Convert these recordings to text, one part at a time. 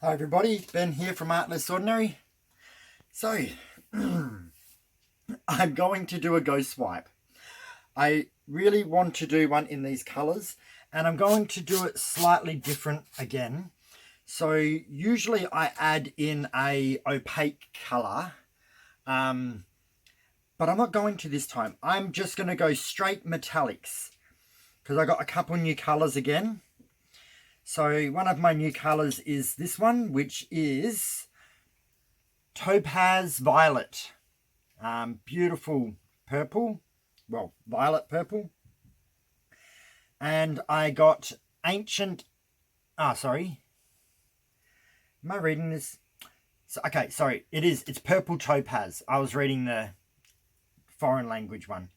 Hi everybody, Ben here from Artless Ordinary. So, I'm going to do a ghost swipe. I really want to do one in these colours, and I'm going to do it slightly different again. So usually I add in a opaque colour, but I'm not going to this time. I'm just going to go straight metallics, because I got a couple new colours again. So one of my new colours is this one, which is Topaz Violet. Beautiful purple. Well, violet purple. And I got ancient... sorry. Am I reading this? Okay, sorry. It's purple topaz. I was reading the foreign language one.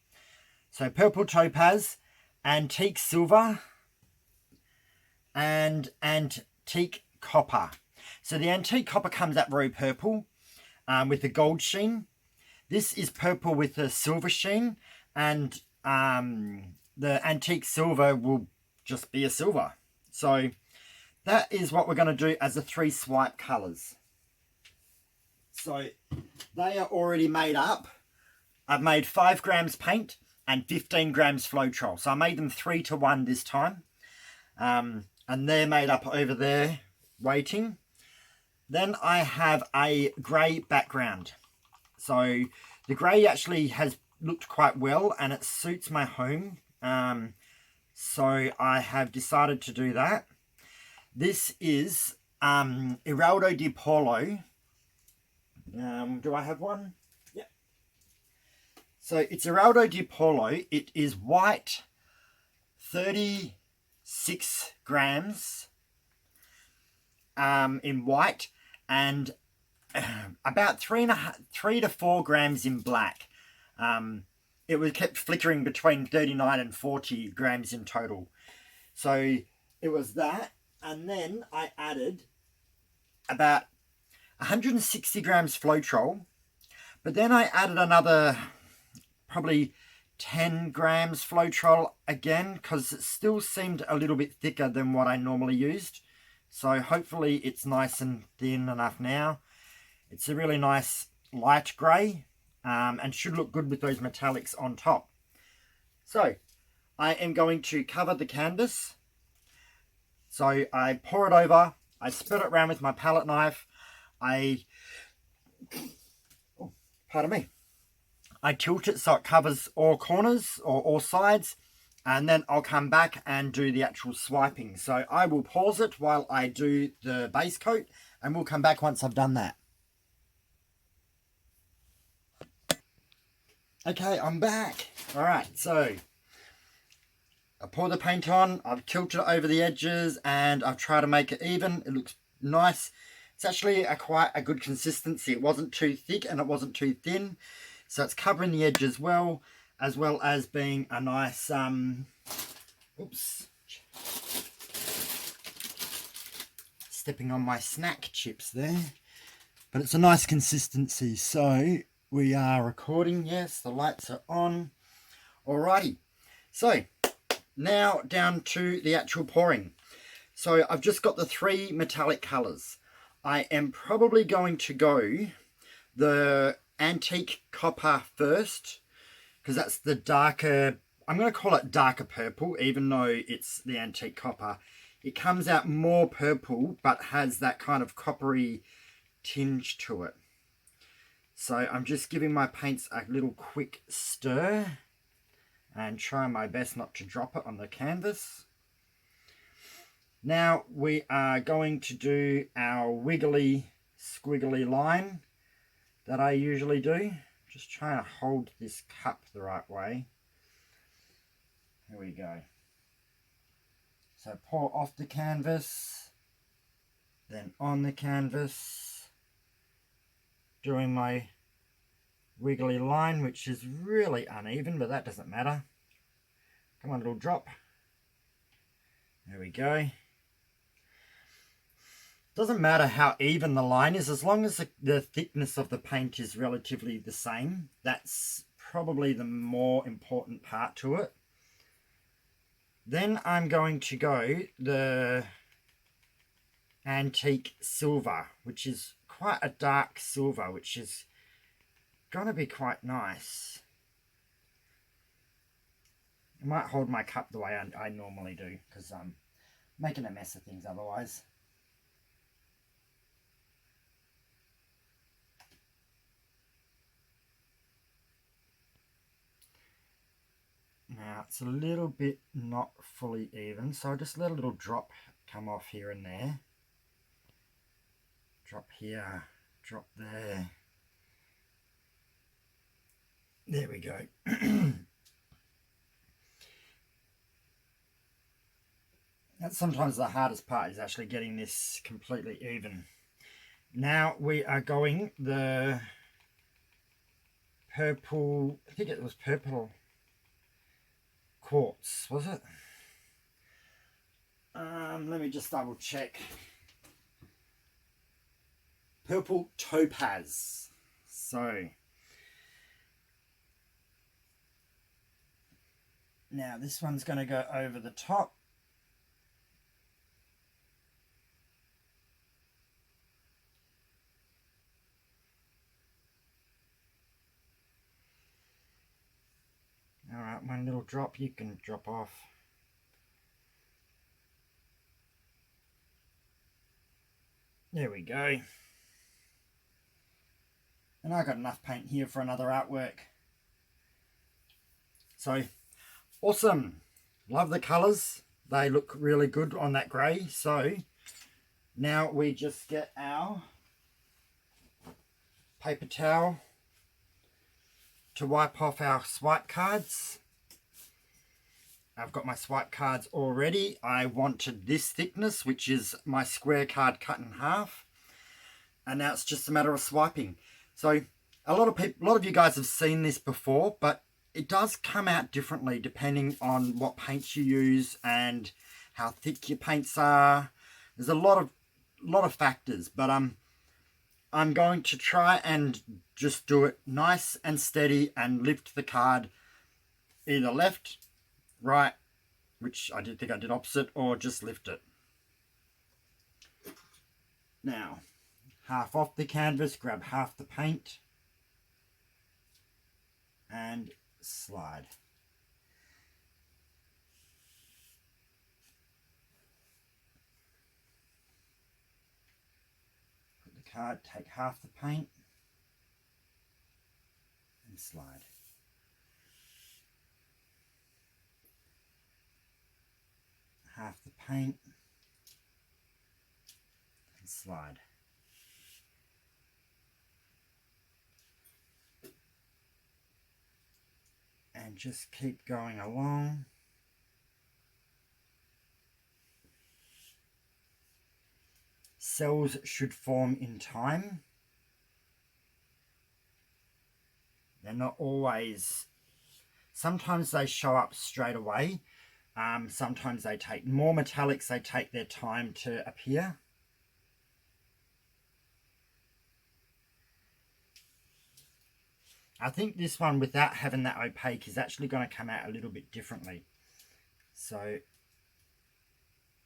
So purple topaz, antique silver, and antique copper. So the antique copper comes out very purple with the gold sheen. This is purple with a silver sheen, and the antique silver will just be a silver. So that is what we're going to do as the 3 swipe colours. So they are already made up. I've made 5 grams paint and 15 grams floetrol. So I made them 3-to-1 this time. And they're made up over there waiting. Then I have a grey background. So the grey actually has looked quite well and it suits my home. So I have decided to do that. This is Eraldo di Paulo. Do I have one? Yep. So it's Eraldo di Paulo. It is white, 36 grams in white, and about 3 to 4 grams in black. It was kept flickering between 39 and 40 grams in total. So it was that, and then I added about 160 grams floetrol, but then I added another probably 10 grams floetrol again, because it still seemed a little bit thicker than what I normally used. So hopefully it's nice and thin enough now. It's a really nice light grey, and should look good with those metallics on top. So I am going to cover the canvas. So I pour it over, I spread it around with my palette knife, pardon me, I tilt it so it covers all corners or all sides, and then I'll come back and do the actual swiping. So I will pause it while I do the base coat, and we'll come back once I've done that. Okay, I'm back. All right, so I pour the paint on, I've tilted it over the edges, and I've tried to make it even. It looks nice. It's actually quite a good consistency. It wasn't too thick and it wasn't too thin. So it's covering the edge as well as being a nice, oops, stepping on my snack chips there. But it's a nice consistency. So we are recording, yes, the lights are on. Alrighty, so now down to the actual pouring. So I've just got the 3 metallic colours. I am probably going to go the antique copper first, because that's the darker, I'm going to call it darker purple, even though it's the antique copper. It comes out more purple, but has that kind of coppery tinge to it. So I'm just giving my paints a little quick stir and trying my best not to drop it on the canvas. Now we are going to do our wiggly squiggly line that I usually do. Just trying to hold this cup the right way. Here we go. So pour off the canvas, then on the canvas, doing my wiggly line, which is really uneven, but that doesn't matter. Come on, little drop. There we go. Doesn't matter how even the line is, as long as the thickness of the paint is relatively the same. That's probably the more important part to it. Then I'm going to go the antique silver, which is quite a dark silver, which is going to be quite nice. I might hold my cup the way I normally do, because I'm making a mess of things otherwise. Now it's a little bit not fully even, so I'll just let a little drop come off here and there. Drop here, drop there. There we go. That's sometimes the hardest part, is actually getting this completely even. Now we are going the purple, I think it was purple quartz, was it? Let me just double check. Purple topaz. So now this one's going to go over the top. All right, one little drop, you can drop off. There we go. And I got enough paint here for another artwork. So, awesome. Love the colours. They look really good on that grey. So, now we just get our paper towel to wipe off our swipe cards. I've got my swipe cards already. I wanted this thickness, which is my square card cut in half. And now it's just a matter of swiping. So a lot of you guys have seen this before, but it does come out differently depending on what paints you use and how thick your paints are. There's a lot of factors, but I'm going to try and just do it nice and steady and lift the card either left, right, which I did think I did opposite, or just lift it. Now, half off the canvas, grab half the paint and slide. Put the card, take half the paint and slide. Half the paint and slide. And just keep going along. Cells should form in time. They're not always, sometimes they show up straight away. Sometimes they take more metallics, they take their time to appear. I think this one, without having that opaque, is actually going to come out a little bit differently. So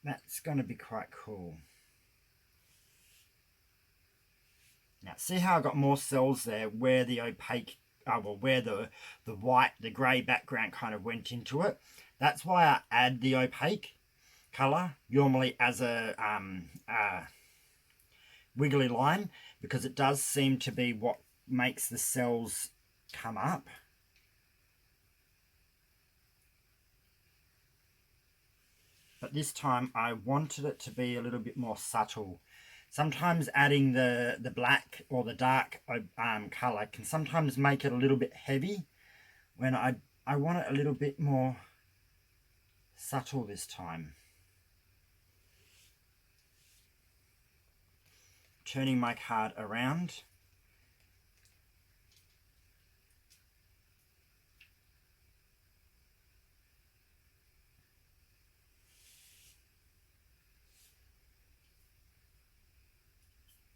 that's going to be quite cool. Now see how I got more cells there where the opaque, where the white, the grey background kind of went into it. That's why I add the opaque colour normally as a wiggly line, because it does seem to be what makes the cells come up. But this time I wanted it to be a little bit more subtle. Sometimes adding the black or the dark colour can sometimes make it a little bit heavy, when I want it a little bit more subtle this time. Turning my card around.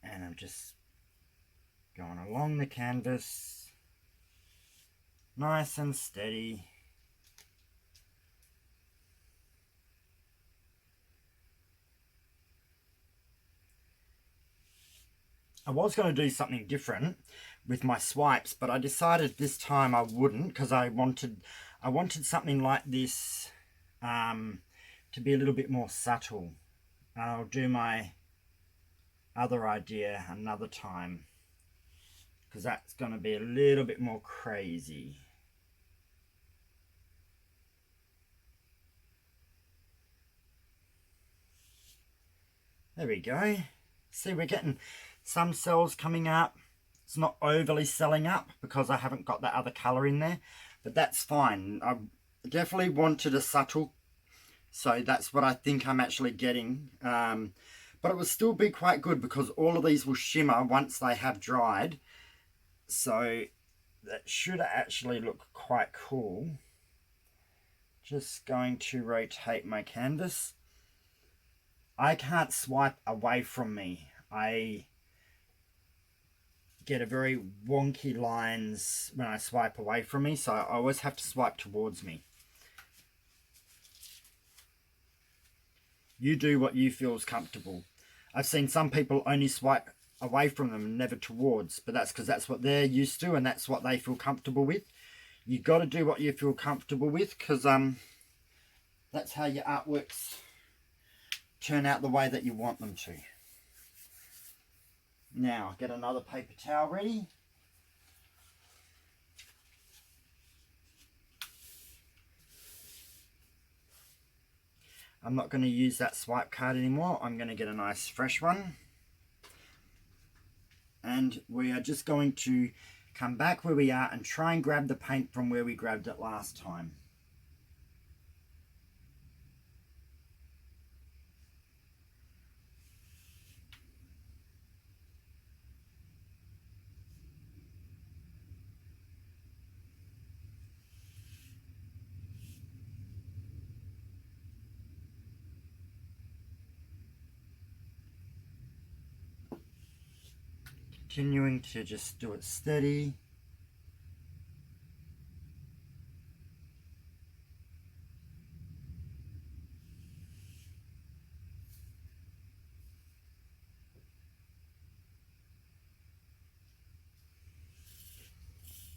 And I'm just going along the canvas, nice and steady. I was going to do something different with my swipes, but I decided this time I wouldn't, because I wanted something like this to be a little bit more subtle. I'll do my other idea another time, because that's going to be a little bit more crazy. There we go. See, we're getting some cells coming up. It's not overly selling up because I haven't got that other colour in there, but that's fine. I definitely wanted a subtle, so that's what I think I'm actually getting. But it will still be quite good because all of these will shimmer once they have dried. So that should actually look quite cool. Just going to rotate my canvas. I can't swipe away from me. I get a very wonky lines when I swipe away from me, so I always have to swipe towards me. You do what you feel is comfortable. I've seen some people only swipe away from them and never towards, but that's because that's what they're used to and that's what they feel comfortable with. You got to do what you feel comfortable with, because that's how your artworks turn out the way that you want them to. Now, get another paper towel ready. I'm not going to use that swipe card anymore. I'm going to get a nice fresh one. And we are just going to come back where we are and try and grab the paint from where we grabbed it last time. Continuing to just do it steady.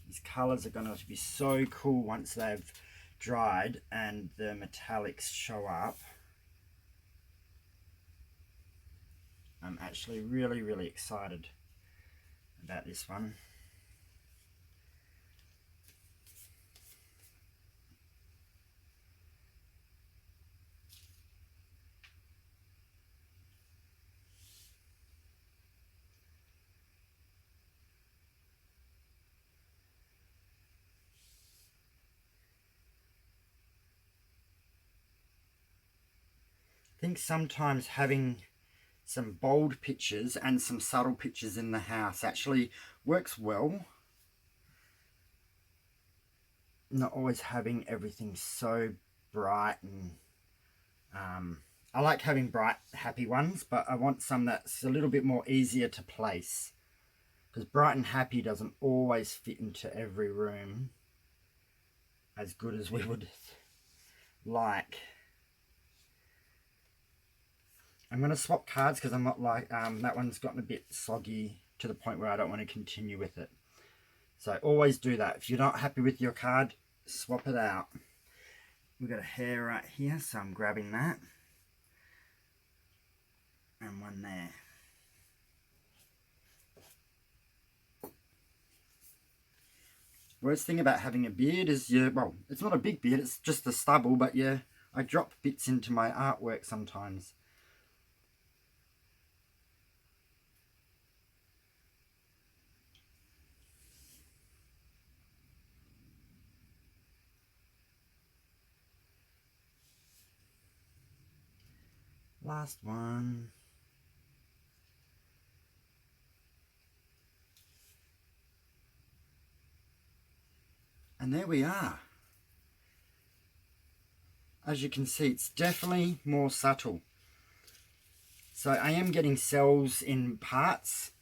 These colours are going to be so cool once they've dried and the metallics show up. I'm actually really excited about this one. I think sometimes having some bold pictures and some subtle pictures in the house actually works well. Not always having everything so bright, and I like having bright happy ones, but I want some that's a little bit more easier to place, because bright and happy doesn't always fit into every room as good as we would like. I'm going to swap cards because I'm not like, that one's gotten a bit soggy to the point where I don't want to continue with it. So always do that. If you're not happy with your card, swap it out. We've got a hair right here, so I'm grabbing that. And one there. Worst thing about having a beard is well, it's not a big beard, it's just a stubble, but yeah, I drop bits into my artwork sometimes. Last one. And there we are. As you can see, it's definitely more subtle. So I am getting cells in parts,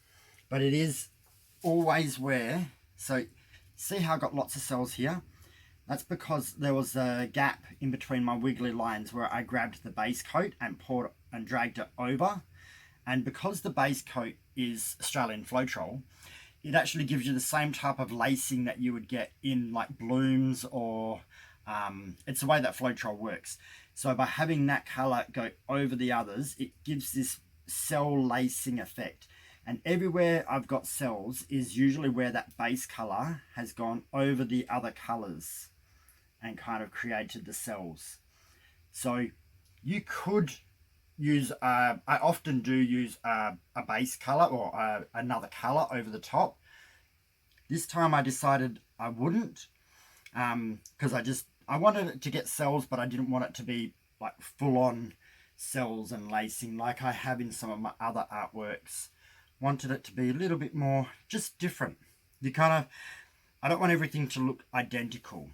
but it is always where. So see how I got lots of cells here? That's because there was a gap in between my wiggly lines where I grabbed the base coat and poured and dragged it over. And because the base coat is Australian floetrol, it actually gives you the same type of lacing that you would get in like blooms, or it's the way that floetrol works. So by having that color go over the others, it gives this cell lacing effect. And everywhere I've got cells is usually where that base color has gone over the other colors and kind of created the cells. So you could use, I often do use a base color or another color over the top. This time I decided I wouldn't, because I wanted it to get cells, but I didn't want it to be like full on cells and lacing like I have in some of my other artworks. Wanted it to be a little bit more just different. I don't want everything to look identical.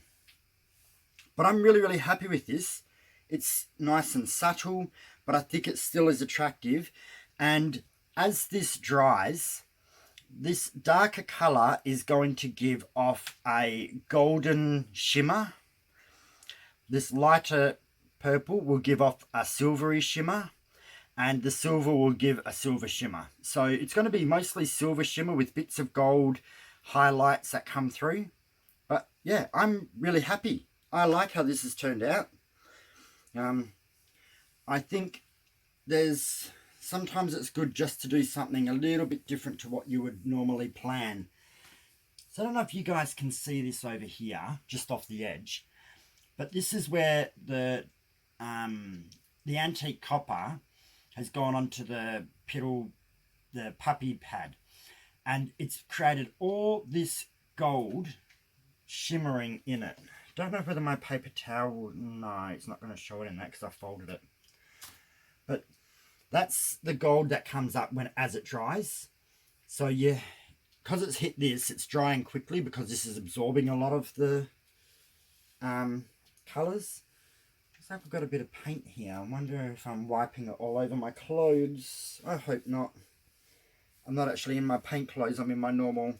But I'm really happy with this. It's nice and subtle, but I think it still is attractive. And as this dries, this darker color is going to give off a golden shimmer. This lighter purple will give off a silvery shimmer, and the silver will give a silver shimmer. So it's going to be mostly silver shimmer with bits of gold highlights that come through. But yeah, I'm really happy. I like how this has turned out. I think sometimes it's good just to do something a little bit different to what you would normally plan. So I don't know if you guys can see this over here, just off the edge, but this is where the antique copper has gone onto the puppy pad, and it's created all this gold shimmering in it. Don't know whether my paper towel, no, it's not going to show it in that because I folded it. But that's the gold that comes up as it dries. So yeah, because it's hit this, it's drying quickly because this is absorbing a lot of the colours. Looks like I've got a bit of paint here. I wonder if I'm wiping it all over my clothes. I hope not. I'm not actually in my paint clothes. I'm in my normal,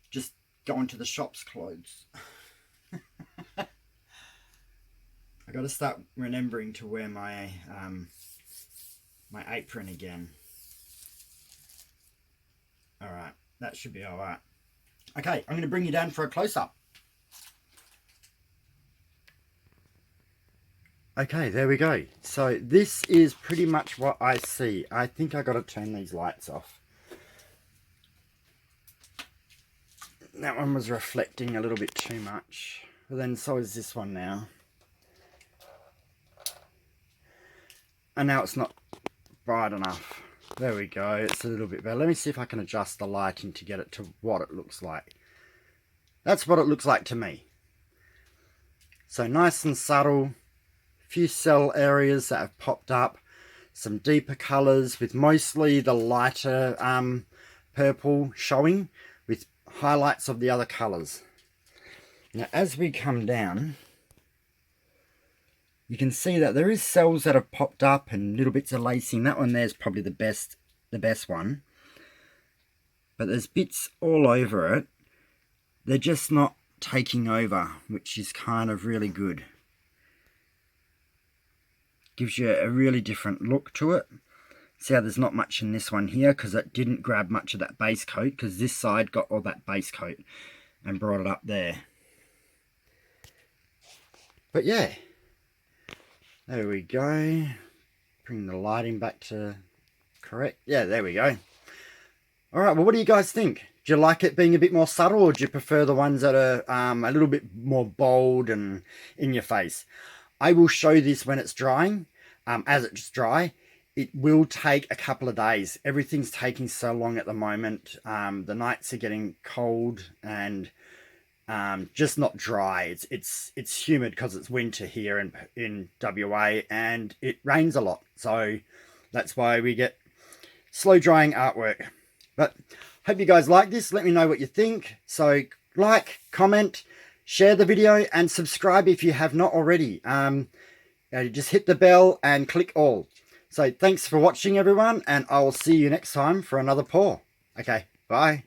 just going to the shops clothes. I got to start remembering to wear my my apron again. All right, that should be all right. Okay, I'm going to bring you down for a close-up. Okay, there we go. So this is pretty much what I see. I think I got to turn these lights off. That one was reflecting a little bit too much. But then so is this one now. And now it's not bright enough. There we go. It's a little bit better. Let me see if I can adjust the lighting to get it to what it looks like. That's what it looks like to me. So nice and subtle. Few cell areas that have popped up. Some deeper colours with mostly the lighter purple showing, with highlights of the other colours. Now as we come down, you can see that there is cells that have popped up and little bits of lacing. That one there is probably the best one. But there's bits all over it. They're just not taking over, which is kind of really good. Gives you a really different look to it. See how there's not much in this one here because it didn't grab much of that base coat, because this side got all that base coat and brought it up there. But yeah, there we go. Bring the lighting back to correct. Yeah, there we go. All right, well, what do you guys think? Do you like it being a bit more subtle, or do you prefer the ones that are a little bit more bold and in your face? I will show this when it's drying. As it's dry, it will take a couple of days. Everything's taking so long at the moment. The nights are getting cold and just not dry. It's humid because it's winter here in WA, and it rains a lot. So that's why we get slow drying artwork. But hope you guys like this. Let me know what you think. So like, comment, share the video, and subscribe if you have not already. Just hit the bell and click all. So thanks for watching, everyone, and I will see you next time for another pour. Okay, bye.